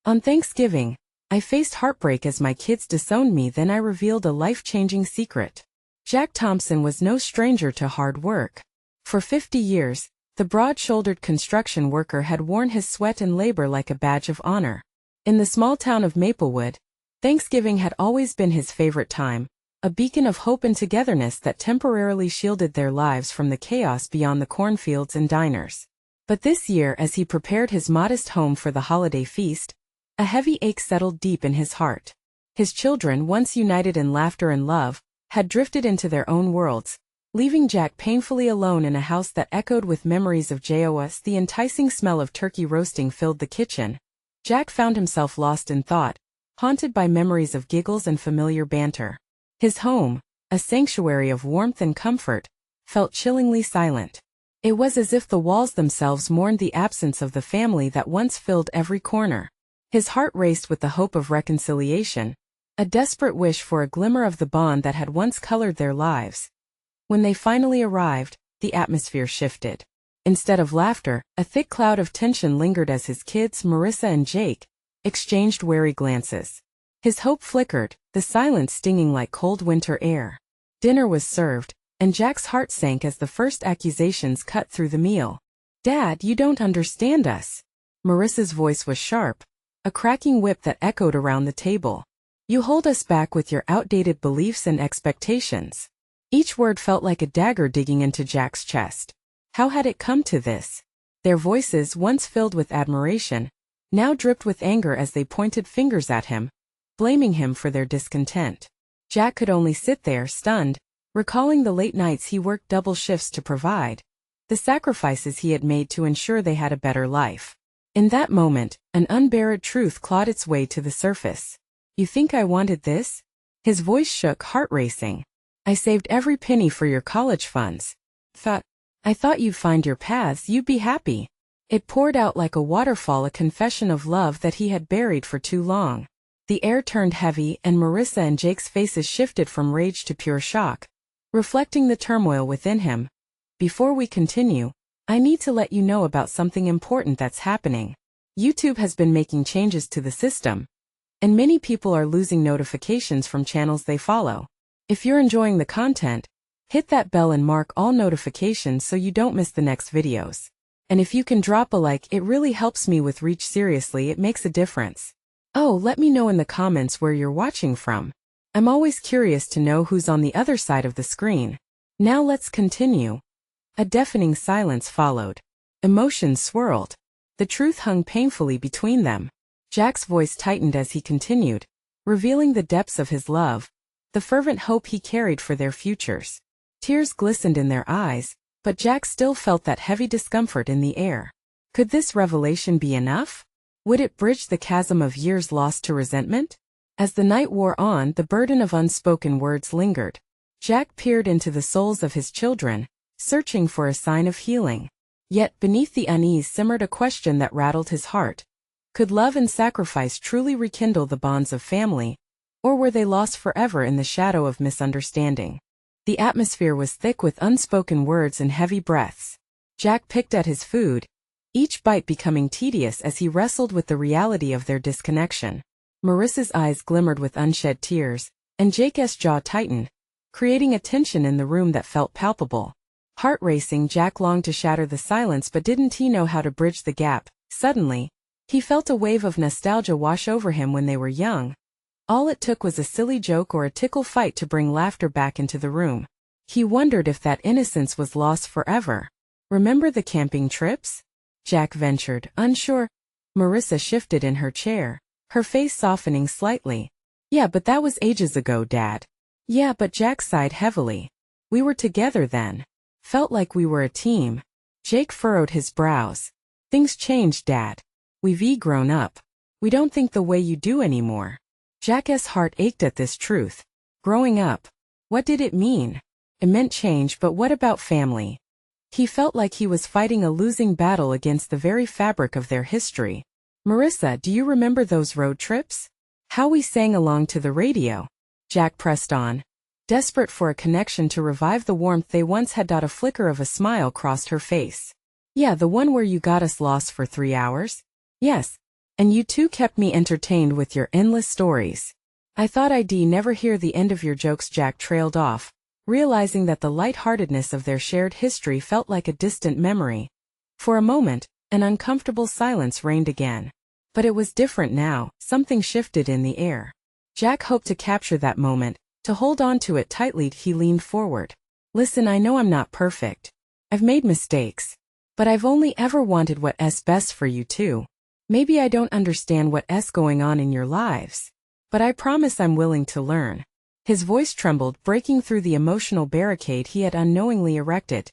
On Thanksgiving, I faced heartbreak as my kids disowned me, then I revealed a life-changing secret. Jack Thompson was no stranger to hard work. For 50 years, the broad-shouldered construction worker had worn his sweat and labor like a badge of honor. In the small town of Maplewood, Thanksgiving had always been his favorite time, a beacon of hope and togetherness that temporarily shielded their lives from the chaos beyond the cornfields and diners. But this year, as he prepared his modest home for the holiday feast, a heavy ache settled deep in his heart. His children, once united in laughter and love, had drifted into their own worlds, leaving Jack painfully alone in a house that echoed with memories of joy. The enticing smell of turkey roasting filled the kitchen. Jack found himself lost in thought, haunted by memories of giggles and familiar banter. His home, a sanctuary of warmth and comfort, felt chillingly silent. It was as if the walls themselves mourned the absence of the family that once filled every corner. His heart raced with the hope of reconciliation, a desperate wish for a glimmer of the bond that had once colored their lives. When they finally arrived, the atmosphere shifted. Instead of laughter, a thick cloud of tension lingered as his kids, Marissa and Jake, exchanged wary glances. His hope flickered, the silence stinging like cold winter air. Dinner was served, and Jack's heart sank as the first accusations cut through the meal. "Dad, you don't understand us." Marissa's voice was sharp, a cracking whip that echoed around the table. "You hold us back with your outdated beliefs and expectations." Each word felt like a dagger digging into Jack's chest. How had it come to this? Their voices, once filled with admiration, now dripped with anger as they pointed fingers at him, blaming him for their discontent. Jack could only sit there, stunned, recalling the late nights he worked double shifts to provide, the sacrifices he had made to ensure they had a better life. In that moment, an unburied truth clawed its way to the surface. "You think I wanted this?" His voice shook, heart racing. "I saved every penny for your college funds. I thought you'd find your paths, you'd be happy." It poured out like a waterfall, a confession of love that he had buried for too long. The air turned heavy, and Marissa and Jake's faces shifted from rage to pure shock, reflecting the turmoil within him. "Before we continue, I need to let you know about something important that's happening. YouTube has been making changes to the system, and many people are losing notifications from channels they follow. If you're enjoying the content, hit that bell and mark all notifications so you don't miss the next videos. And if you can drop a like, it really helps me with reach. Seriously, it makes a difference. Oh, let me know in the comments where you're watching from. I'm always curious to know who's on the other side of the screen. Now let's continue." A deafening silence followed. Emotions swirled. The truth hung painfully between them. Jack's voice tightened as he continued, revealing the depths of his love, the fervent hope he carried for their futures. Tears glistened in their eyes, but Jack still felt that heavy discomfort in the air. Could this revelation be enough? Would it bridge the chasm of years lost to resentment? As the night wore on, the burden of unspoken words lingered. Jack peered into the souls of his children, searching for a sign of healing. Yet beneath the unease simmered a question that rattled his heart. Could love and sacrifice truly rekindle the bonds of family, or were they lost forever in the shadow of misunderstanding? The atmosphere was thick with unspoken words and heavy breaths. Jack picked at his food, each bite becoming tedious as he wrestled with the reality of their disconnection. Marissa's eyes glimmered with unshed tears, and Jake's jaw tightened, creating a tension in the room that felt palpable. Heart racing, Jack longed to shatter the silence, but didn't he know how to bridge the gap? Suddenly, he felt a wave of nostalgia wash over him when they were young. All it took was a silly joke or a tickle fight to bring laughter back into the room. He wondered if that innocence was lost forever. "Remember the camping trips?" Jack ventured, unsure. Marissa shifted in her chair, her face softening slightly. "Yeah, but that was ages ago, Dad." "Yeah, but," Jack sighed heavily. "We were together then. Felt like we were a team." Jake furrowed his brows. "Things changed, Dad. We've grown up. We don't think the way you do anymore." Jack's heart ached at this truth. Growing up. What did it mean? It meant change, but what about family? He felt like he was fighting a losing battle against the very fabric of their history. "Marissa, do you remember those road trips? How we sang along to the radio?" Jack pressed on, desperate for a connection to revive the warmth they once had. A flicker of a smile crossed her face. "Yeah, the one where you got us lost for 3 hours?" "Yes. And you two kept me entertained with your endless stories. I thought I'd never hear the end of your jokes. Jack trailed off, realizing that the lightheartedness of their shared history felt like a distant memory. For a moment, an uncomfortable silence reigned again. But it was different now, something shifted in the air. Jack hoped to capture that moment, to hold on to it tightly. He leaned forward. Listen, I know I'm not perfect. I've made mistakes. But I've only ever wanted what's best for you too. Maybe I don't understand what's going on in your lives. But I promise I'm willing to learn. His voice trembled, breaking through the emotional barricade he had unknowingly erected.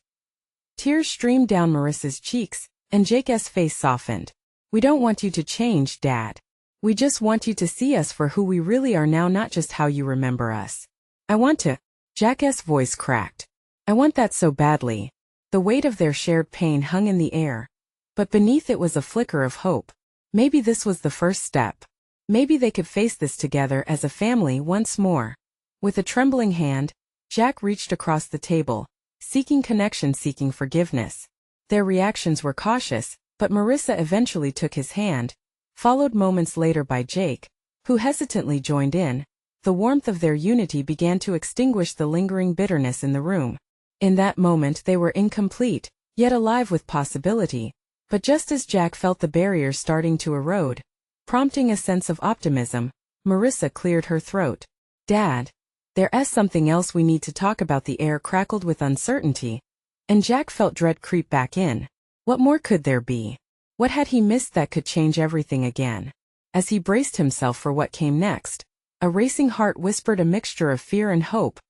Tears streamed down Marissa's cheeks, and Jake's face softened. We don't want you to change, Dad. We just want you to see us for who we really are now, not just how you remember us. I want to. Jack's voice cracked. I want that so badly. The weight of their shared pain hung in the air. But beneath it was a flicker of hope. Maybe this was the first step. Maybe they could face this together as a family once more. With a trembling hand, Jack reached across the table, seeking connection, seeking forgiveness. Their reactions were cautious, but Marissa eventually took his hand, followed moments later by Jake, who hesitantly joined in. The warmth of their unity began to extinguish the lingering bitterness in the room. In that moment they were incomplete, yet alive with possibility. But just as Jack felt the barriers starting to erode, prompting a sense of optimism, Marissa cleared her throat. Dad, there's something else we need to talk about. The air crackled with uncertainty, and Jack felt dread creep back in. What more could there be? What had he missed that could change everything again? As he braced himself for what came next, a racing heart whispered a mixture of fear and hope.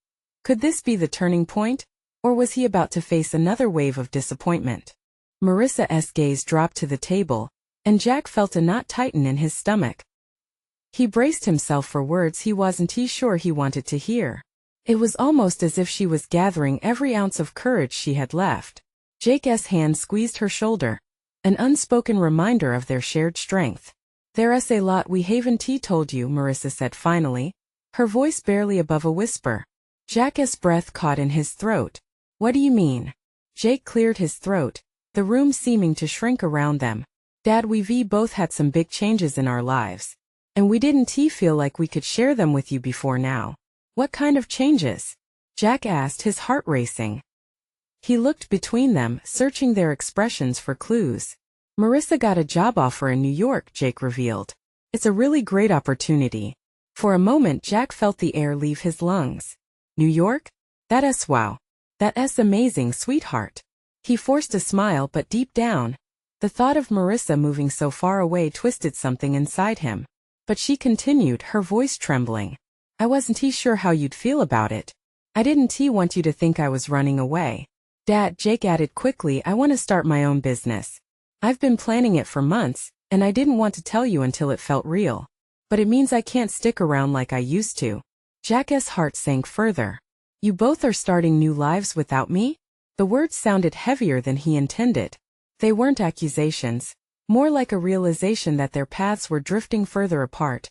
Could this be the turning point? Or was he about to face another wave of disappointment? Marissa's gaze dropped to the table, and Jack felt a knot tighten in his stomach. He braced himself for words he wasn't sure he wanted to hear. It was almost as if she was gathering every ounce of courage she had left. Jake's hand squeezed her shoulder, an unspoken reminder of their shared strength. There's a lot we haven't told you, Marissa said finally, her voice barely above a whisper. Jack's breath caught in his throat. What do you mean? Jake cleared his throat, the room seeming to shrink around them. Dad, we've both had some big changes in our lives. And we didn't feel like we could share them with you before now. What kind of changes? Jack asked, his heart racing. He looked between them, searching their expressions for clues. Marissa got a job offer in New York, Jake revealed. It's a really great opportunity. For a moment Jack felt the air leave his lungs. New York? That's wow. That's amazing, sweetheart. He forced a smile, but deep down, the thought of Marissa moving so far away twisted something inside him. But she continued, her voice trembling. I wasn't sure how you'd feel about it. I didn't want you to think I was running away. Dad, Jake added quickly, I want to start my own business. I've been planning it for months, and I didn't want to tell you until it felt real. But it means I can't stick around like I used to. Jack's heart sank further. You both are starting new lives without me? The words sounded heavier than he intended. They weren't accusations, more like a realization that their paths were drifting further apart.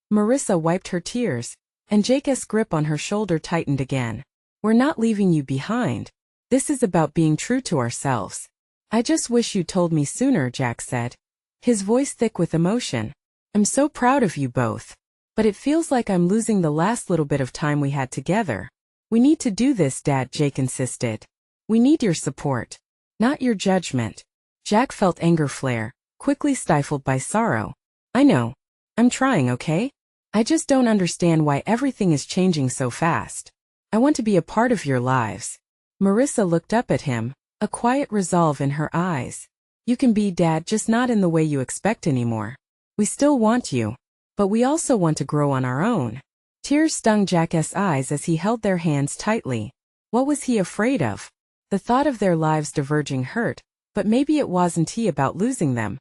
Marissa wiped her tears, and Jake's grip on her shoulder tightened again. We're not leaving you behind. This is about being true to ourselves. I just wish you told me sooner, Jack said, his voice thick with emotion. I'm so proud of you both. But it feels like I'm losing the last little bit of time we had together. We need to do this, Dad, Jake insisted. We need your support, not your judgment. Jack felt anger flare, quickly stifled by sorrow. I know. I'm trying, okay? I just don't understand why everything is changing so fast. I want to be a part of your lives. Marissa looked up at him, a quiet resolve in her eyes. You can be, Dad, just not in the way you expect anymore. We still want you, but we also want to grow on our own. Tears stung Jack's eyes as he held their hands tightly. What was he afraid of? The thought of their lives diverging hurt, but maybe it wasn't about losing them.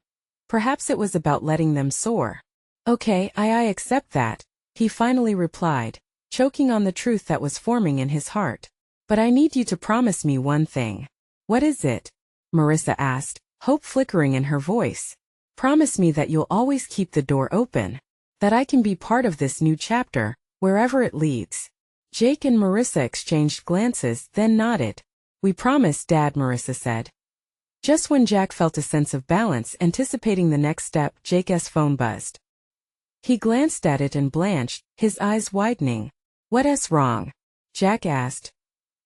Perhaps it was about letting them soar. Okay, I accept that, he finally replied, choking on the truth that was forming in his heart. But I need you to promise me one thing. What is it? Marissa asked, hope flickering in her voice. Promise me that you'll always keep the door open. That I can be part of this new chapter, wherever it leads. Jake and Marissa exchanged glances, then nodded. We promise, Dad, Marissa said. Just when Jack felt a sense of balance, anticipating the next step, Jake's phone buzzed. He glanced at it and blanched, his eyes widening. "What's wrong?" Jack asked.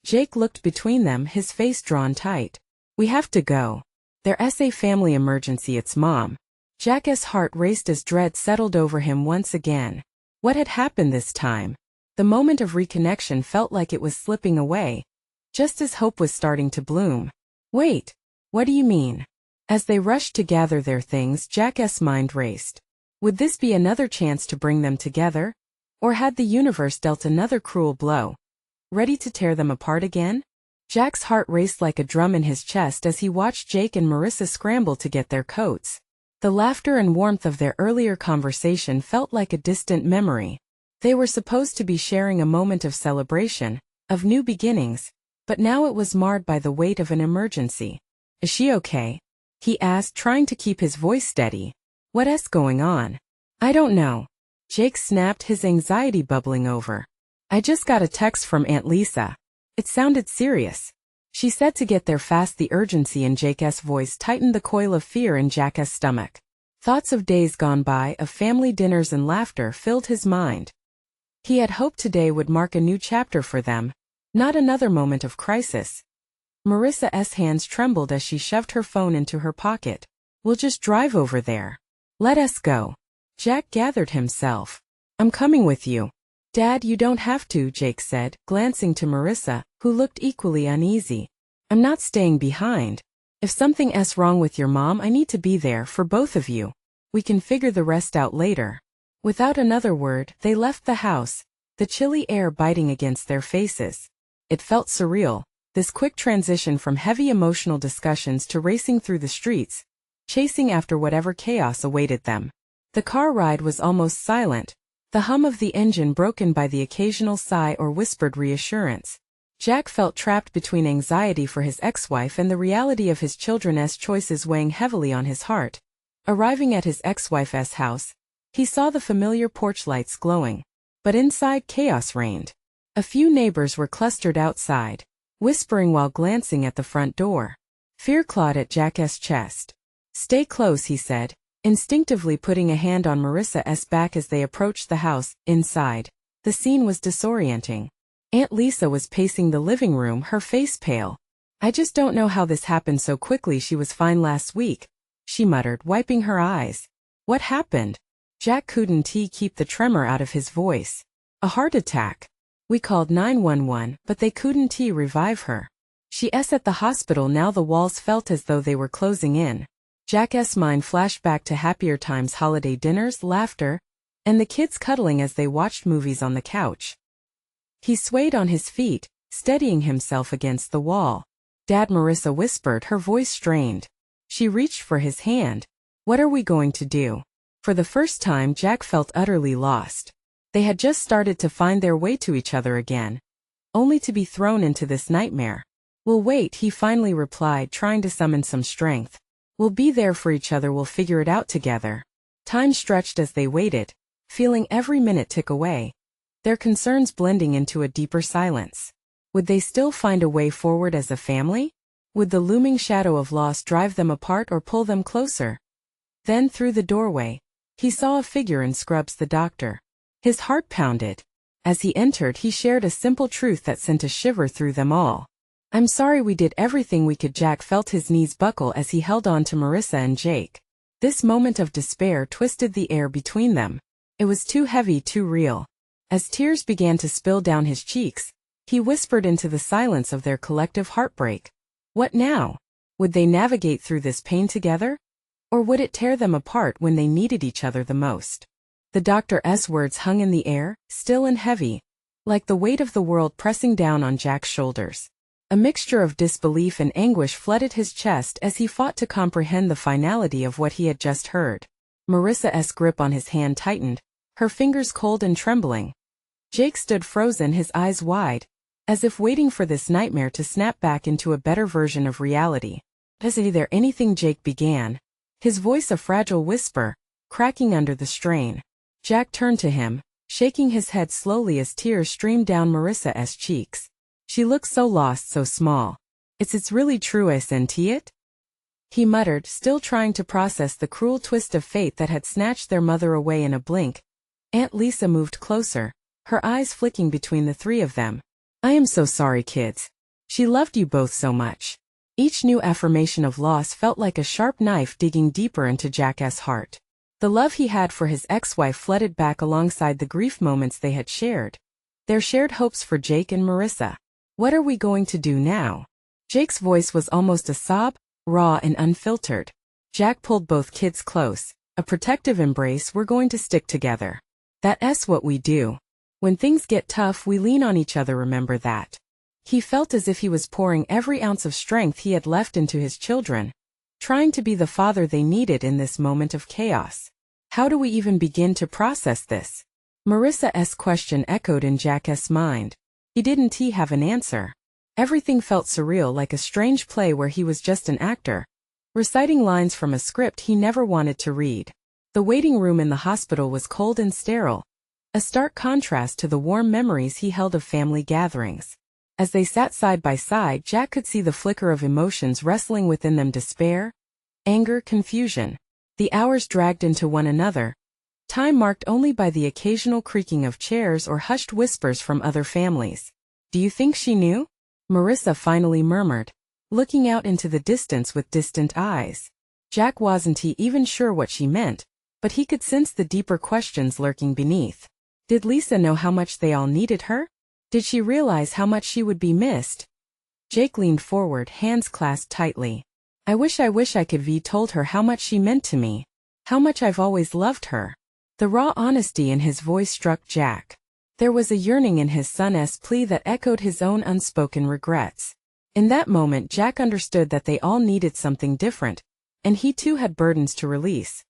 Jake looked between them, his face drawn tight. "We have to go. There's a family emergency, it's Mom." Jack's heart raced as dread settled over him once again. What had happened this time? The moment of reconnection felt like it was slipping away, just as hope was starting to bloom. "Wait, what do you mean?" As they rushed to gather their things, Jack's mind raced. Would this be another chance to bring them together? Or had the universe dealt another cruel blow, ready to tear them apart again? Jack's heart raced like a drum in his chest as he watched Jake and Marissa scramble to get their coats. The laughter and warmth of their earlier conversation felt like a distant memory. They were supposed to be sharing a moment of celebration, of new beginnings, but now it was marred by the weight of an emergency. "Is she okay?" he asked, trying to keep his voice steady. "What's going on?" "I don't know." Jake snapped, his anxiety bubbling over. "I just got a text from Aunt Lisa." It sounded serious. She said to get there fast. The urgency in Jake's voice tightened the coil of fear in Jack's stomach. Thoughts of days gone by, of family dinners and laughter, filled his mind. He had hoped today would mark a new chapter for them, not another moment of crisis. Marissa's hands trembled as she shoved her phone into her pocket. "We'll just drive over there. Let us go." Jack gathered himself. "I'm coming with you." "Dad, you don't have to," Jake said, glancing to Marissa, who looked equally uneasy. "I'm not staying behind. If something's wrong with your mom, I need to be there for both of you. We can figure the rest out later." Without another word, they left the house, the chilly air biting against their faces. It felt surreal, this quick transition from heavy emotional discussions to racing through the streets, chasing after whatever chaos awaited them. The car ride was almost silent, the hum of the engine broken by the occasional sigh or whispered reassurance. Jack felt trapped between anxiety for his ex-wife and the reality of his children's choices weighing heavily on his heart. Arriving at his ex-wife's house, he saw the familiar porch lights glowing, but inside chaos reigned. A few neighbors were clustered outside, whispering while glancing at the front door. Fear clawed at Jack's chest. "Stay close," he said, instinctively putting a hand on Marissa's back as they approached the house. Inside, the scene was disorienting. Aunt Lisa was pacing the living room, her face pale. "I just don't know how this happened so quickly. She was fine last week," she muttered, wiping her eyes. "What happened?" Jack couldn't keep the tremor out of his voice. "A heart attack. We called 911, but they couldn't revive her. She's at the hospital now." The walls felt as though they were closing in. Jack's mind flashed back to happier times, holiday dinners, laughter, and the kids cuddling as they watched movies on the couch. He swayed on his feet, steadying himself against the wall. "Dad," Marissa whispered, her voice strained. She reached for his hand. "What are we going to do?" For the first time, Jack felt utterly lost. They had just started to find their way to each other again, only to be thrown into this nightmare. "We'll wait," he finally replied, trying to summon some strength. "We'll be there for each other. We'll figure it out together." Time stretched as they waited, feeling every minute tick away, their concerns blending into a deeper silence. Would they still find a way forward as a family? Would the looming shadow of loss drive them apart or pull them closer? Then through the doorway, he saw a figure in scrubs, the doctor. His heart pounded. As he entered, he shared a simple truth that sent a shiver through them all. "I'm sorry, we did everything we could." Jack felt his knees buckle as he held on to Marissa and Jake. This moment of despair twisted the air between them. It was too heavy, too real. As tears began to spill down his cheeks, he whispered into the silence of their collective heartbreak. What now? Would they navigate through this pain together? Or would it tear them apart when they needed each other the most? The doctor's words hung in the air, still and heavy, like the weight of the world pressing down on Jack's shoulders. A mixture of disbelief and anguish flooded his chest as he fought to comprehend the finality of what he had just heard. Marissa's grip on his hand tightened, her fingers cold and trembling. Jake stood frozen, his eyes wide, as if waiting for this nightmare to snap back into a better version of reality. "Is there anything?" Jake began, his voice a fragile whisper, cracking under the strain. Jack turned to him, shaking his head slowly as tears streamed down Marissa's cheeks. She looked so lost, so small. It's really true, isn't it?" he muttered, still trying to process the cruel twist of fate that had snatched their mother away in a blink. Aunt Lisa moved closer, her eyes flicking between the three of them. I am so sorry, kids. She loved you both so much. Each new affirmation of loss felt like a sharp knife digging deeper into Jack's heart. The love he had for his ex-wife flooded back alongside the grief moments they had shared. Their shared hopes for Jake and Marissa. What are we going to do now? Jake's voice was almost a sob, raw and unfiltered. Jack pulled both kids close. A protective embrace. We're going to stick together. That's what we do. When things get tough, we lean on each other, remember that. He felt as if he was pouring every ounce of strength he had left into his children, trying to be the father they needed in this moment of chaos. How do we even begin to process this? Marissa's question echoed in Jack's mind. Didn't he have an answer? Everything felt surreal, like a strange play where he was just an actor, reciting lines from a script he never wanted to read. The waiting room in the hospital was cold and sterile, a stark contrast to the warm memories he held of family gatherings. As they sat side by side, Jack could see the flicker of emotions wrestling within them: despair, anger, confusion. The hours dragged into one another, time marked only by the occasional creaking of chairs or hushed whispers from other families. Do you think she knew? Marissa finally murmured, looking out into the distance with distant eyes. Jack wasn't even sure what she meant, but he could sense the deeper questions lurking beneath. Did Lisa know how much they all needed her? Did she realize how much she would be missed? Jake leaned forward, hands clasped tightly. I wish I could have told her how much she meant to me. How much I've always loved her. The raw honesty in his voice struck Jack. There was a yearning in his son's plea that echoed his own unspoken regrets. In that moment, Jack understood that they all needed something different, and he too had burdens to release.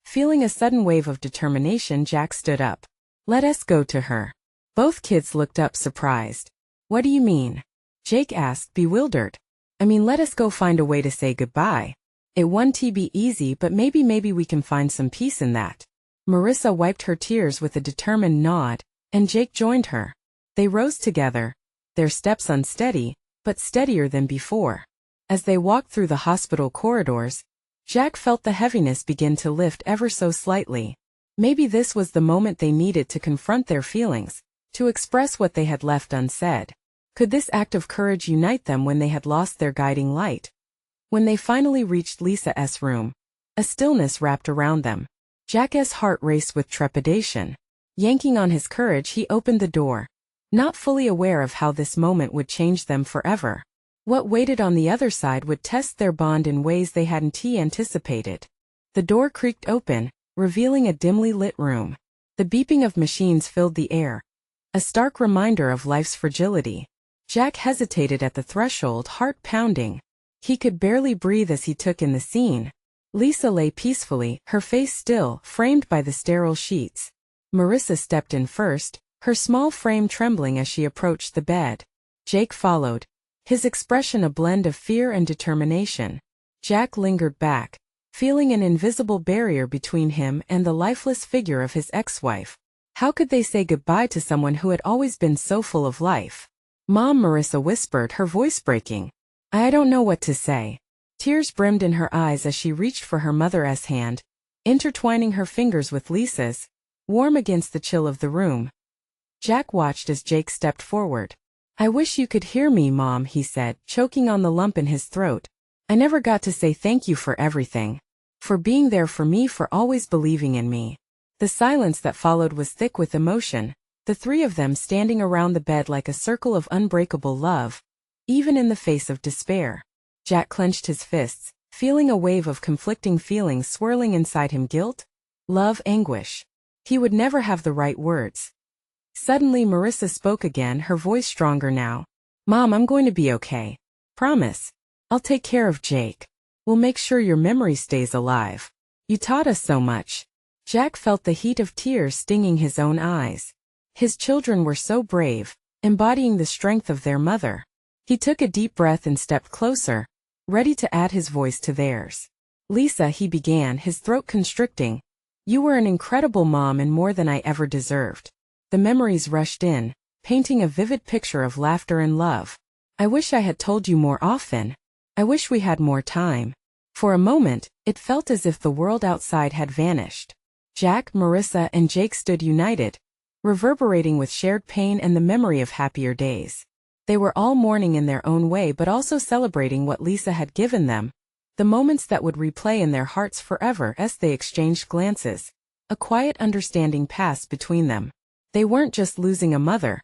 Feeling a sudden wave of determination, Jack stood up. Let us go to her. Both kids looked up, surprised. What do you mean? Jake asked, bewildered. I mean, let us go find a way to say goodbye. It won't be easy, but maybe we can find some peace in that. Marissa wiped her tears with a determined nod, and Jake joined her. They rose together, their steps unsteady, but steadier than before. As they walked through the hospital corridors, Jack felt the heaviness begin to lift ever so slightly. Maybe this was the moment they needed to confront their feelings, to express what they had left unsaid. Could this act of courage unite them when they had lost their guiding light? When they finally reached Lisa's room, a stillness wrapped around them. Jack's heart raced with trepidation. Yanking on his courage, he opened the door, not fully aware of how this moment would change them forever. What waited on the other side would test their bond in ways they hadn't anticipated. The door creaked open, revealing a dimly lit room. The beeping of machines filled the air, a stark reminder of life's fragility. Jack hesitated at the threshold, heart pounding. He could barely breathe as he took in the scene. Lisa lay peacefully, her face still, framed by the sterile sheets. Marissa stepped in first, her small frame trembling as she approached the bed. Jake followed, his expression a blend of fear and determination. Jack lingered back, feeling an invisible barrier between him and the lifeless figure of his ex-wife. How could they say goodbye to someone who had always been so full of life? Mom, Marissa whispered, her voice breaking. I don't know what to say. Tears brimmed in her eyes as she reached for her mother's hand, intertwining her fingers with Lisa's, warm against the chill of the room. Jack watched as Jake stepped forward. I wish you could hear me, Mom, he said, choking on the lump in his throat. I never got to say thank you for everything. For being there for me, for always believing in me. The silence that followed was thick with emotion, the three of them standing around the bed like a circle of unbreakable love, even in the face of despair. Jack clenched his fists, feeling a wave of conflicting feelings swirling inside him: guilt, love, anguish. He would never have the right words. Suddenly Marissa spoke again, her voice stronger now. Mom, I'm going to be okay. Promise. I'll take care of Jake. We'll make sure your memory stays alive. You taught us so much. Jack felt the heat of tears stinging his own eyes. His children were so brave, embodying the strength of their mother. He took a deep breath and stepped closer, ready to add his voice to theirs. Lisa, he began, his throat constricting. You were an incredible mom and more than I ever deserved. The memories rushed in, painting a vivid picture of laughter and love. I wish I had told you more often. I wish we had more time. For a moment, it felt as if the world outside had vanished. Jack, Marissa, and Jake stood united, reverberating with shared pain and the memory of happier days. They were all mourning in their own way but also celebrating what Lisa had given them, the moments that would replay in their hearts forever. As they exchanged glances, a quiet understanding passed between them. They weren't just losing a mother.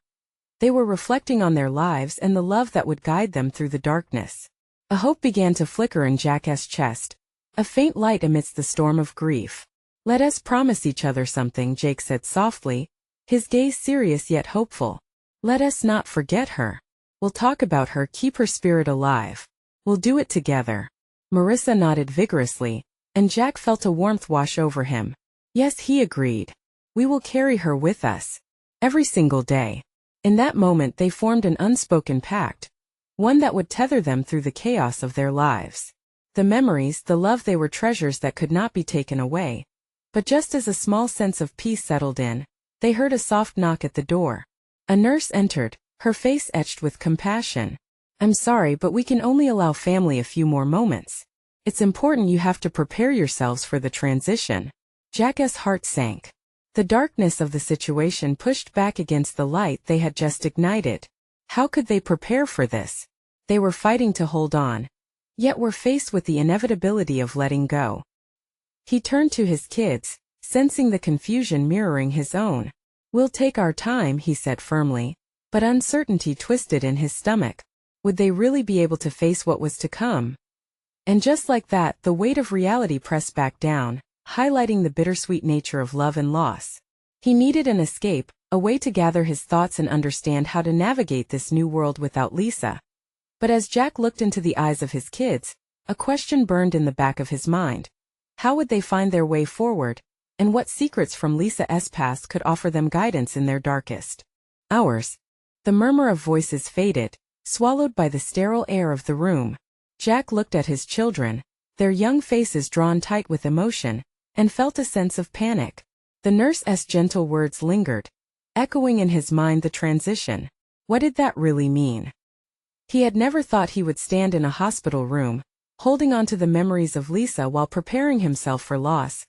They were reflecting on their lives and the love that would guide them through the darkness. A hope began to flicker in Jack's chest, a faint light amidst the storm of grief. "Let us promise each other something," Jake said softly, his gaze serious yet hopeful. "Let us not forget her. We'll talk about her, keep her spirit alive. We'll do it together." Marissa nodded vigorously, and Jack felt a warmth wash over him. "Yes," he agreed. "We will carry her with us. Every single day." In that moment they formed an unspoken pact, one that would tether them through the chaos of their lives. The memories, the love, they were treasures that could not be taken away. But just as a small sense of peace settled in, they heard a soft knock at the door. A nurse entered, her face etched with compassion. "I'm sorry, but we can only allow family a few more moments. It's important, you have to prepare yourselves for the transition." Jack's heart sank. The darkness of the situation pushed back against the light they had just ignited. How could they prepare for this? They were fighting to hold on, yet were faced with the inevitability of letting go. He turned to his kids, sensing the confusion mirroring his own. "We'll take our time," he said firmly, but uncertainty twisted in his stomach. Would they really be able to face what was to come? And just like that, the weight of reality pressed back down, highlighting the bittersweet nature of love and loss. He needed an escape, a way to gather his thoughts and understand how to navigate this new world without Lisa. But as Jack looked into the eyes of his kids, a question burned in the back of his mind. How would they find their way forward, and what secrets from Lisa's past could offer them guidance in their darkest hours? The murmur of voices faded, swallowed by the sterile air of the room. Jack looked at his children, their young faces drawn tight with emotion, and felt a sense of panic. The nurse's gentle words lingered, echoing in his mind the transition. What did that really mean? He had never thought he would stand in a hospital room, holding on to the memories of Lisa while preparing himself for loss.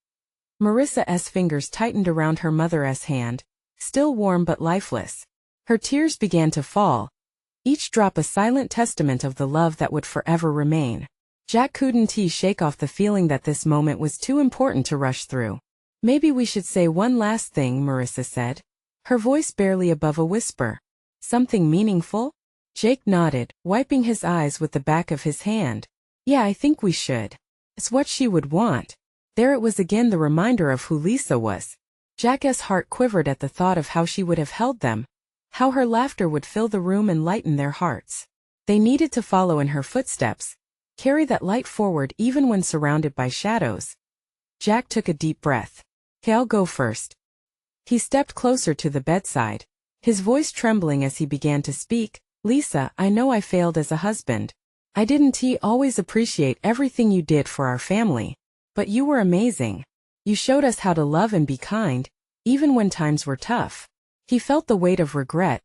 Marissa's fingers tightened around her mother's hand, still warm but lifeless. Her tears began to fall, each drop a silent testament of the love that would forever remain. Jack couldn't shake off the feeling that this moment was too important to rush through. "Maybe we should say one last thing," Marissa said, her voice barely above a whisper. "Something meaningful?" Jake nodded, wiping his eyes with the back of his hand. "Yeah, I think we should. It's what she would want." There it was again, the reminder of who Lisa was. Jack's heart quivered at the thought of how she would have held them, how her laughter would fill the room and lighten their hearts. They needed to follow in her footsteps, carry that light forward even when surrounded by shadows. Jack took a deep breath. "Okay, I'll go first." He stepped closer to the bedside, his voice trembling as he began to speak. "Lisa, I know I failed as a husband. I didn't always appreciate everything you did for our family. But you were amazing. You showed us how to love and be kind, even when times were tough." He felt the weight of regret,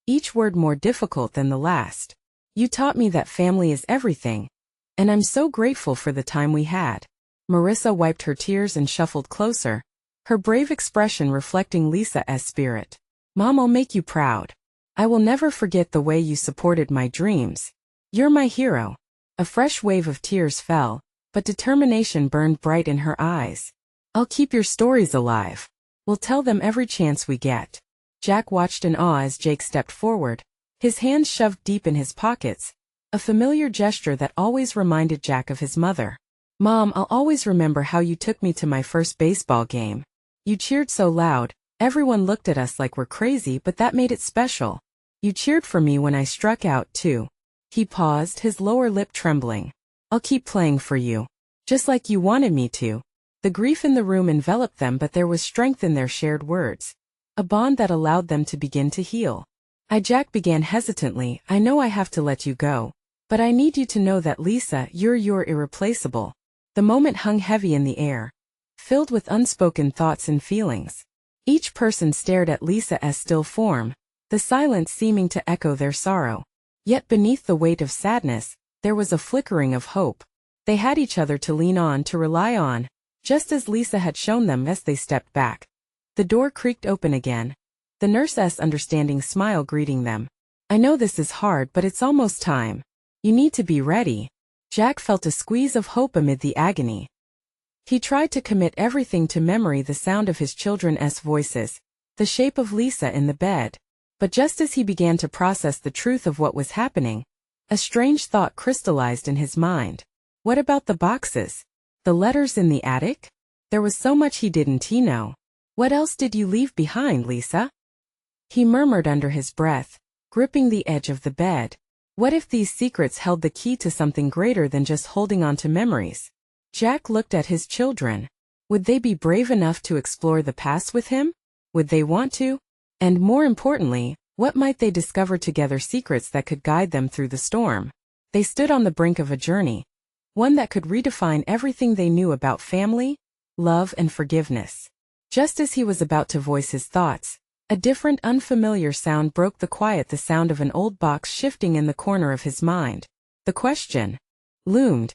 each word more difficult than the last. "You taught me that family is everything, and I'm so grateful for the time we had." Marissa wiped her tears and shuffled closer, her brave expression reflecting Lisa's spirit. "Mom, I'll make you proud. I will never forget the way you supported my dreams. You're my hero." A fresh wave of tears fell, but determination burned bright in her eyes. "I'll keep your stories alive. We'll tell them every chance we get." Jack watched in awe as Jake stepped forward, his hands shoved deep in his pockets, a familiar gesture that always reminded Jack of his mother. "Mom, I'll always remember how you took me to my first baseball game. You cheered so loud, everyone looked at us like we're crazy, but that made it special. You cheered for me when I struck out, too." He paused, his lower lip trembling. "I'll keep playing for you, just like you wanted me to." The grief in the room enveloped them, but there was strength in their shared words, a bond that allowed them to begin to heal. Jack began hesitantly, "I know I have to let you go, but I need you to know that Lisa, you're irreplaceable." The moment hung heavy in the air, filled with unspoken thoughts and feelings. Each person stared at Lisa's still form, the silence seeming to echo their sorrow. Yet beneath the weight of sadness, there was a flickering of hope. They had each other to lean on, to rely on, just as Lisa had shown them as they stepped back. The door creaked open again. The nurse's understanding smile greeting them. "I know this is hard, but it's almost time. You need to be ready." Jack felt a squeeze of hope amid the agony. He tried to commit everything to memory, the sound of his children's voices, the shape of Lisa in the bed. But just as he began to process the truth of what was happening, a strange thought crystallized in his mind. What about the boxes? The letters in the attic? There was so much he didn't know. "What else did you leave behind, Lisa?" he murmured under his breath, gripping the edge of the bed. What if these secrets held the key to something greater than just holding on to memories? Jack looked at his children. Would they be brave enough to explore the past with him? Would they want to? And more importantly, what might they discover together, secrets that could guide them through the storm? They stood on the brink of a journey, one that could redefine everything they knew about family, love, and forgiveness. Just as he was about to voice his thoughts, a different, unfamiliar sound broke the quiet, the sound of an old box shifting in the corner of his mind. The question loomed.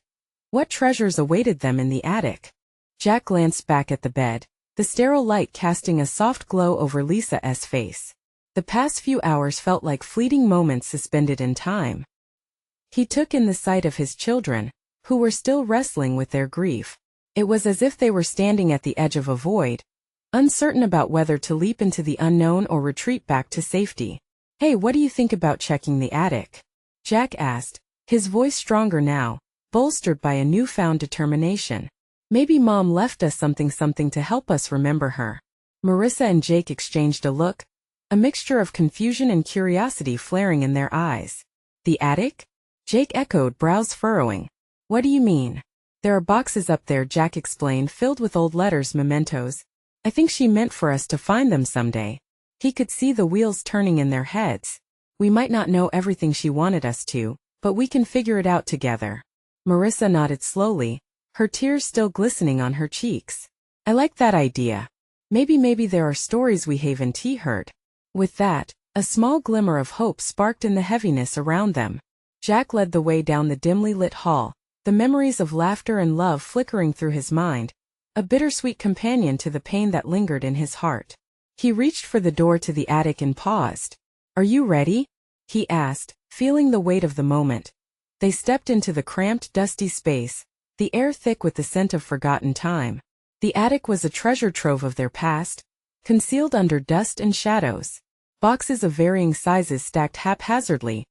What treasures awaited them in the attic? Jack glanced back at the bed, the sterile light casting a soft glow over Lisa's face. The past few hours felt like fleeting moments suspended in time. He took in the sight of his children, who were still wrestling with their grief. It was as if they were standing at the edge of a void, uncertain about whether to leap into the unknown or retreat back to safety. "Hey, what do you think about checking the attic?" Jack asked, his voice stronger now, bolstered by a newfound determination. "Maybe Mom left us something to help us remember her." Marissa and Jake exchanged a look, a mixture of confusion and curiosity flaring in their eyes. "The attic?" Jake echoed, brows furrowing. "What do you mean?" "There are boxes up there," Jack explained, "filled with old letters, mementos. I think she meant for us to find them someday." He could see the wheels turning in their heads. "We might not know everything she wanted us to, but we can figure it out together." Marissa nodded slowly, her tears still glistening on her cheeks. "I like that idea. Maybe there are stories we haven't heard." With that, a small glimmer of hope sparked in the heaviness around them. Jack led the way down the dimly lit hall, the memories of laughter and love flickering through his mind, a bittersweet companion to the pain that lingered in his heart. He reached for the door to the attic and paused. "Are you ready?" he asked, feeling the weight of the moment. They stepped into the cramped, dusty space, the air thick with the scent of forgotten time. The attic was a treasure trove of their past, concealed under dust and shadows. Boxes of varying sizes stacked haphazardly,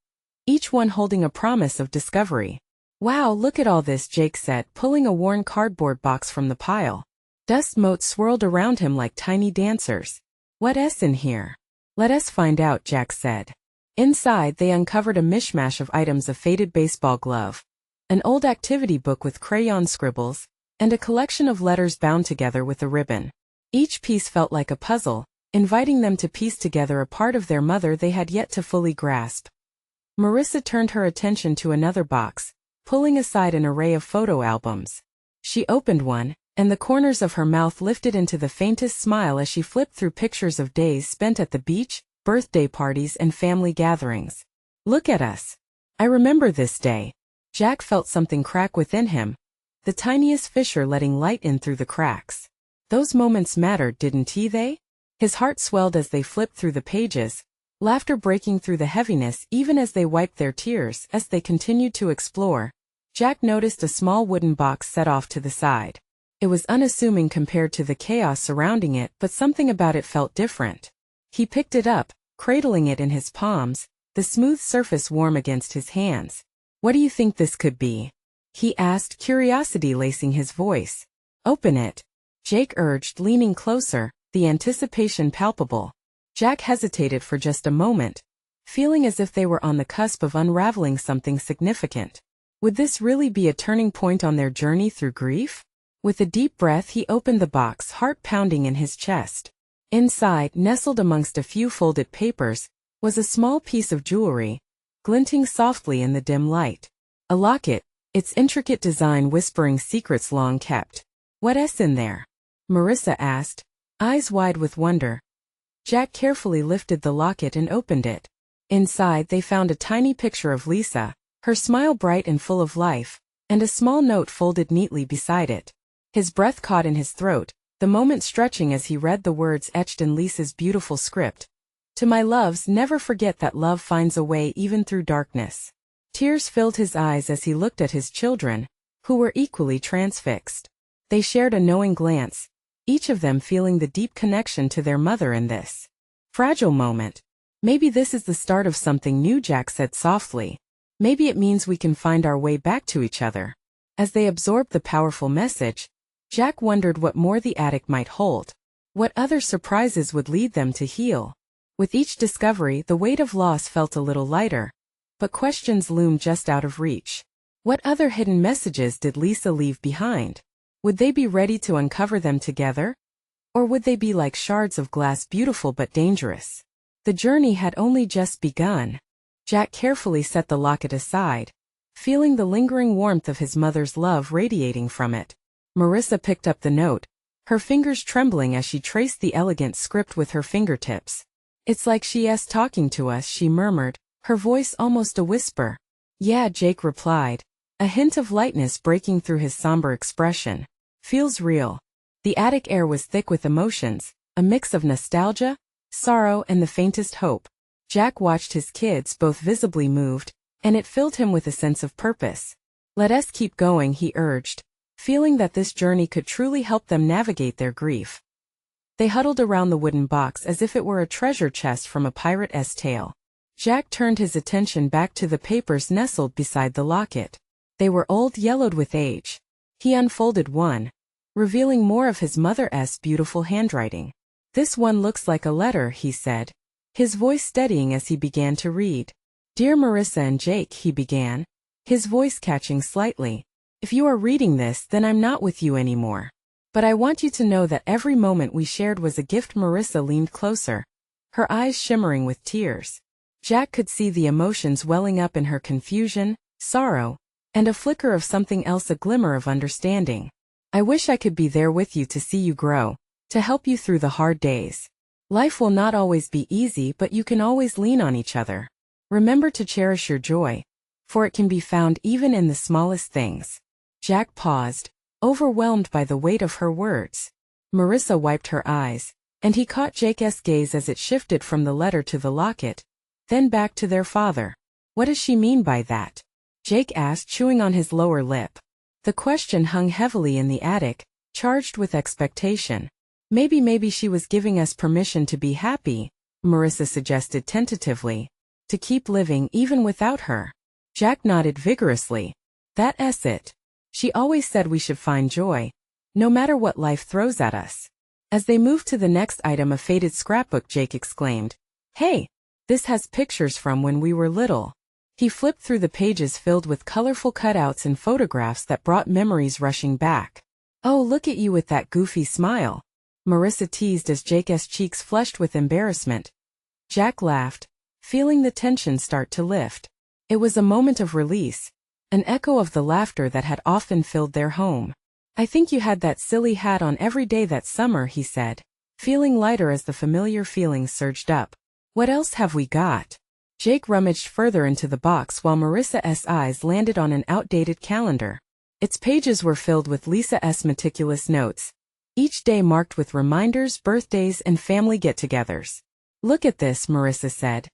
each one holding a promise of discovery. "Wow, look at all this," Jake said, pulling a worn cardboard box from the pile. Dust motes swirled around him like tiny dancers. "What's in here?" "Let us find out," Jack said. Inside, they uncovered a mishmash of items: a faded baseball glove, an old activity book with crayon scribbles, and a collection of letters bound together with a ribbon. Each piece felt like a puzzle, inviting them to piece together a part of their mother they had yet to fully grasp. Marissa turned her attention to another box, pulling aside an array of photo albums. She opened one, and the corners of her mouth lifted into the faintest smile as she flipped through pictures of days spent at the beach, birthday parties, and family gatherings. "Look at us. I remember this day." Jack felt something crack within him, the tiniest fissure letting light in through the cracks. Those moments mattered, didn't they? His heart swelled as they flipped through the pages, laughter breaking through the heaviness even as they wiped their tears. As they continued to explore, Jack noticed a small wooden box set off to the side. It was unassuming compared to the chaos surrounding it, but something about it felt different. He picked it up, cradling it in his palms, the smooth surface warm against his hands. "What do you think this could be?" he asked, curiosity lacing his voice. "Open it," Jake urged, leaning closer, the anticipation palpable. Jack hesitated for just a moment, feeling as if they were on the cusp of unraveling something significant. Would this really be a turning point on their journey through grief? With a deep breath, he opened the box, heart pounding in his chest. Inside, nestled amongst a few folded papers, was a small piece of jewelry, glinting softly in the dim light. A locket, its intricate design whispering secrets long kept. "What's in there?" Marissa asked, eyes wide with wonder. Jack carefully lifted the locket and opened it. Inside, they found a tiny picture of Lisa, her smile bright and full of life, and a small note folded neatly beside it. His breath caught in his throat, the moment stretching as he read the words etched in Lisa's beautiful script. To my loves, never forget that love finds a way even through darkness. Tears filled his eyes as he looked at his children, who were equally transfixed. They shared a knowing glance, each of them feeling the deep connection to their mother in this fragile moment. Maybe this is the start of something new, Jack said softly. Maybe it means we can find our way back to each other. As they absorbed the powerful message, Jack wondered what more the attic might hold. What other surprises would lead them to heal? With each discovery, the weight of loss felt a little lighter, but questions loomed just out of reach. What other hidden messages did Lisa leave behind? Would they be ready to uncover them together? Or would they be like shards of glass, beautiful but dangerous? The journey had only just begun. Jack carefully set the locket aside, feeling the lingering warmth of his mother's love radiating from it. Marissa picked up the note, her fingers trembling as she traced the elegant script with her fingertips. It's like she's talking to us, she murmured, her voice almost a whisper. Yeah, Jake replied, a hint of lightness breaking through his somber expression. Feels real. The attic air was thick with emotions, a mix of nostalgia, sorrow, and the faintest hope. Jack watched his kids, both visibly moved, and it filled him with a sense of purpose. Let us keep going, he urged, feeling that this journey could truly help them navigate their grief. They huddled around the wooden box as if it were a treasure chest from a pirate's tale. Jack turned his attention back to the papers nestled beside the locket. They were old, yellowed with age. He unfolded one, revealing more of his mother's beautiful handwriting. This one looks like a letter, he said, his voice steadying as he began to read. Dear Marissa and Jake, he began, his voice catching slightly. If you are reading this, then I'm not with you anymore. But I want you to know that every moment we shared was a gift. Marissa leaned closer, her eyes shimmering with tears. Jack could see the emotions welling up in her: confusion, sorrow, and a flicker of something else, a glimmer of understanding. I wish I could be there with you to see you grow, to help you through the hard days. Life will not always be easy, but you can always lean on each other. Remember to cherish your joy, for it can be found even in the smallest things. Jack paused, overwhelmed by the weight of her words. Marissa wiped her eyes, and he caught Jake's gaze as it shifted from the letter to the locket, then back to their father. What does she mean by that? Jake asked, chewing on his lower lip. The question hung heavily in the attic, charged with expectation. Maybe she was giving us permission to be happy, Marissa suggested tentatively. To keep living even without her. Jack nodded vigorously. That's it. She always said we should find joy, no matter what life throws at us. As they moved to the next item, a faded scrapbook, Jake exclaimed. Hey, this has pictures from when we were little. He flipped through the pages filled with colorful cutouts and photographs that brought memories rushing back. Oh, look at you with that goofy smile, Marissa teased as Jake's cheeks flushed with embarrassment. Jack laughed, feeling the tension start to lift. It was a moment of release, an echo of the laughter that had often filled their home. I think you had that silly hat on every day that summer, he said, feeling lighter as the familiar feelings surged up. What else have we got? Jake rummaged further into the box while Marissa's eyes landed on an outdated calendar. Its pages were filled with Lisa's meticulous notes, each day marked with reminders, birthdays, and family get-togethers. Look at this, Marissa said,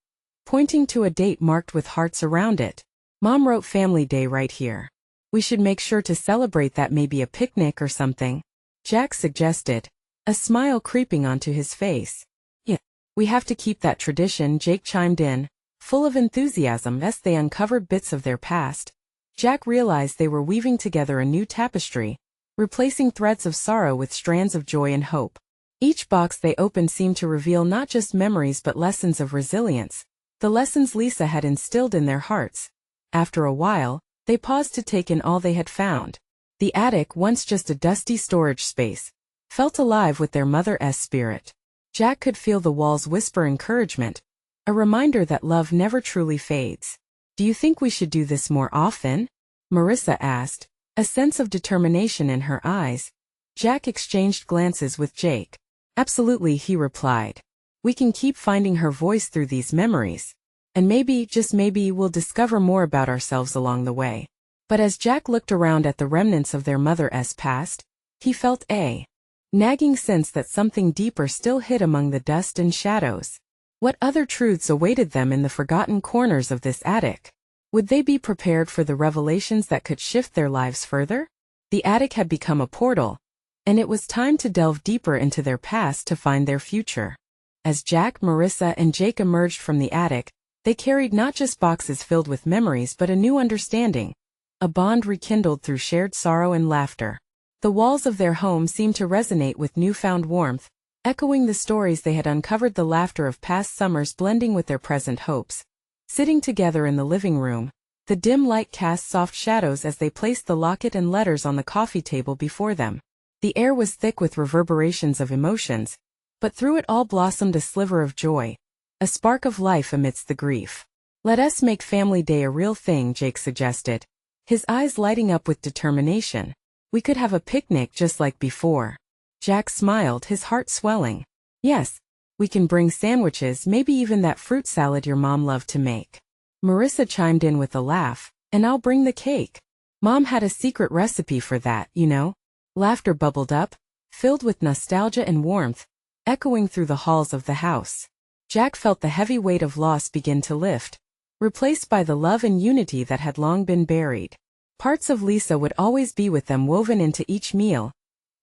pointing to a date marked with hearts around it. Mom wrote Family Day right here. We should make sure to celebrate that, maybe a picnic or something, Jack suggested, a smile creeping onto his face. Yeah, we have to keep that tradition, Jake chimed in, full of enthusiasm as they uncovered bits of their past. Jack realized they were weaving together a new tapestry, replacing threads of sorrow with strands of joy and hope. Each box they opened seemed to reveal not just memories but lessons of resilience, the lessons Lisa had instilled in their hearts. After a while, they paused to take in all they had found. The attic, once just a dusty storage space, felt alive with their mother's spirit. Jack could feel the walls whisper encouragement, a reminder that love never truly fades. Do you think we should do this more often? Marissa asked, a sense of determination in her eyes. Jack exchanged glances with Jake. Absolutely, he replied. We can keep finding her voice through these memories. And maybe, just maybe, we'll discover more about ourselves along the way. But as Jack looked around at the remnants of their mother's past, he felt a nagging sense that something deeper still hid among the dust and shadows. What other truths awaited them in the forgotten corners of this attic? Would they be prepared for the revelations that could shift their lives further? The attic had become a portal, and it was time to delve deeper into their past to find their future. As Jack, Marissa, and Jake emerged from the attic, they carried not just boxes filled with memories but a new understanding, a bond rekindled through shared sorrow and laughter. The walls of their home seemed to resonate with newfound warmth, echoing the stories they had uncovered, the laughter of past summers blending with their present hopes. Sitting together in the living room, the dim light cast soft shadows as they placed the locket and letters on the coffee table before them. The air was thick with reverberations of emotions, but through it all blossomed a sliver of joy, a spark of life amidst the grief. "Let us make Family Day a real thing," Jake suggested, his eyes lighting up with determination. "We could have a picnic just like before." Jack smiled, his heart swelling. "Yes, we can bring sandwiches, maybe even that fruit salad your mom loved to make." Marissa chimed in with a laugh, "And I'll bring the cake. Mom had a secret recipe for that, you know." Laughter bubbled up, filled with nostalgia and warmth, echoing through the halls of the house. Jack felt the heavy weight of loss begin to lift, replaced by the love and unity that had long been buried. Parts of Lisa would always be with them, woven into each meal,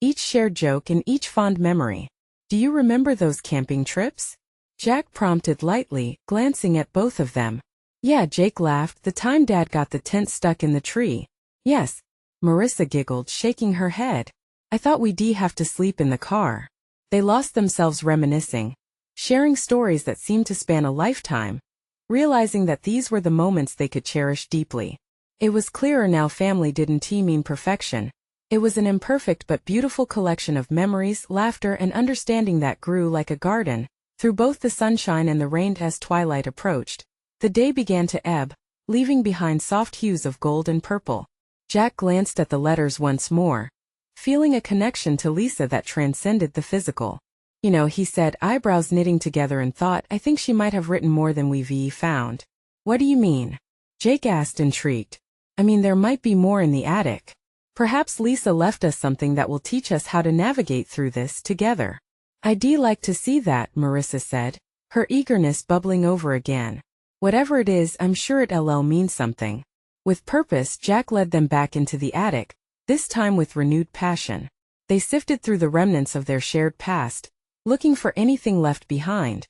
each shared joke and each fond memory. "Do you remember those camping trips?" Jack prompted lightly, glancing at both of them. "Yeah," Jake laughed, "the time Dad got the tent stuck in the tree." "Yes," Marissa giggled, shaking her head. "I thought we'd have to sleep in the car." They lost themselves reminiscing, sharing stories that seemed to span a lifetime, realizing that these were the moments they could cherish deeply. It was clearer now family didn't mean perfection. It was an imperfect but beautiful collection of memories, laughter, and understanding that grew like a garden, through both the sunshine and the rain. As twilight approached, the day began to ebb, leaving behind soft hues of gold and purple. Jack glanced at the letters once more, feeling a connection to Lisa that transcended the physical. "You know," he said, eyebrows knitting together in thought, "I think she might have written more than we've found." "What do you mean?" Jake asked, intrigued. "I mean, there might be more in the attic. Perhaps Lisa left us something that will teach us how to navigate through this together." "I'd like to see that," Marissa said, her eagerness bubbling over again. "Whatever it is, I'm sure it'll mean something." With purpose, Jack led them back into the attic, this time with renewed passion. They sifted through the remnants of their shared past, looking for anything left behind.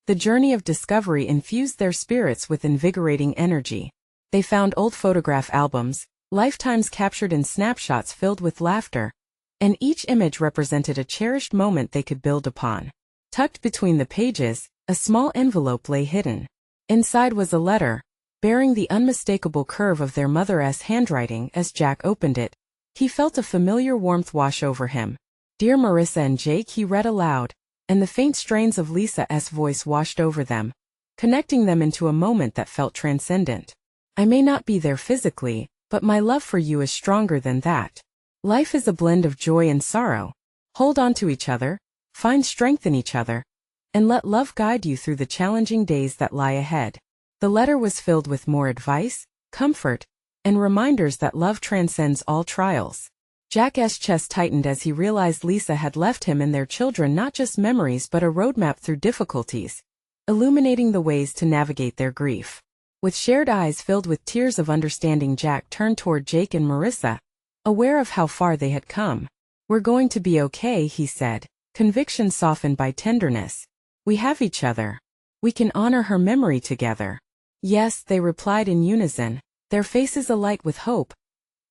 The journey of discovery infused their spirits with invigorating energy. They found old photograph albums, lifetimes captured in snapshots filled with laughter, and each image represented a cherished moment they could build upon. Tucked between the pages, a small envelope lay hidden. Inside was a letter, bearing the unmistakable curve of their mother's handwriting. As Jack opened it, he felt a familiar warmth wash over him. "Dear Marissa and Jake," he read aloud, and the faint strains of Lisa's voice washed over them, connecting them into a moment that felt transcendent. "I may not be there physically, but my love for you is stronger than that. Life is a blend of joy and sorrow. Hold on to each other, find strength in each other, and let love guide you through the challenging days that lie ahead." The letter was filled with more advice, comfort, and reminders that love transcends all trials. Jack's chest tightened as he realized Lisa had left him and their children not just memories but a roadmap through difficulties, illuminating the ways to navigate their grief. With shared eyes filled with tears of understanding, Jack turned toward Jake and Marissa, aware of how far they had come. "We're going to be okay," he said, conviction softened by tenderness. "We have each other. We can honor her memory together." "Yes," they replied in unison, their faces alight with hope.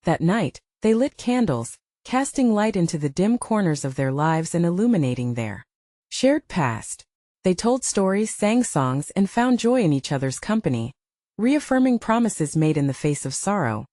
That night, they lit candles, casting light into the dim corners of their lives and illuminating their shared past. They told stories, sang songs, and found joy in each other's company, reaffirming promises made in the face of sorrow.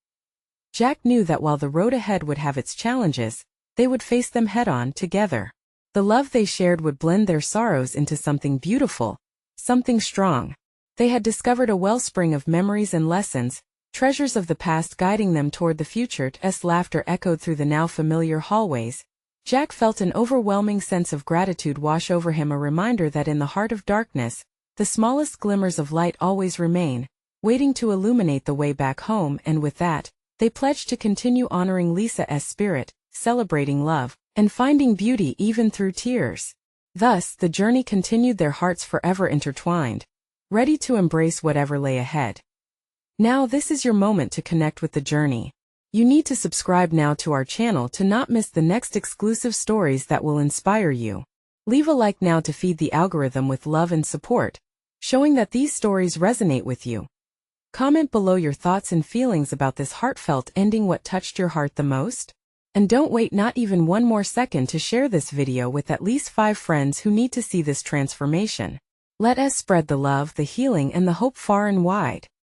Jack knew that while the road ahead would have its challenges, they would face them head-on together. The love they shared would blend their sorrows into something beautiful, something strong. They had discovered a wellspring of memories and lessons, treasures of the past guiding them toward the future. As laughter echoed through the now familiar hallways, Jack felt an overwhelming sense of gratitude wash over him, a reminder that in the heart of darkness, the smallest glimmers of light always remain, waiting to illuminate the way back home. And with that, They pledged to continue honoring Lisa's spirit, celebrating love, and finding beauty even through tears. Thus, the journey continued, their hearts forever intertwined, ready to embrace whatever lay ahead. Now this is your moment to connect with the journey. You need to subscribe now to our channel to not miss the next exclusive stories that will inspire you. Leave a like now to feed the algorithm with love and support, showing that these stories resonate with you. Comment below your thoughts and feelings about this heartfelt ending. What touched your heart the most? And don't wait not even one more second to share this video with at least 5 friends who need to see this transformation. Let us spread the love, the healing, and the hope far and wide.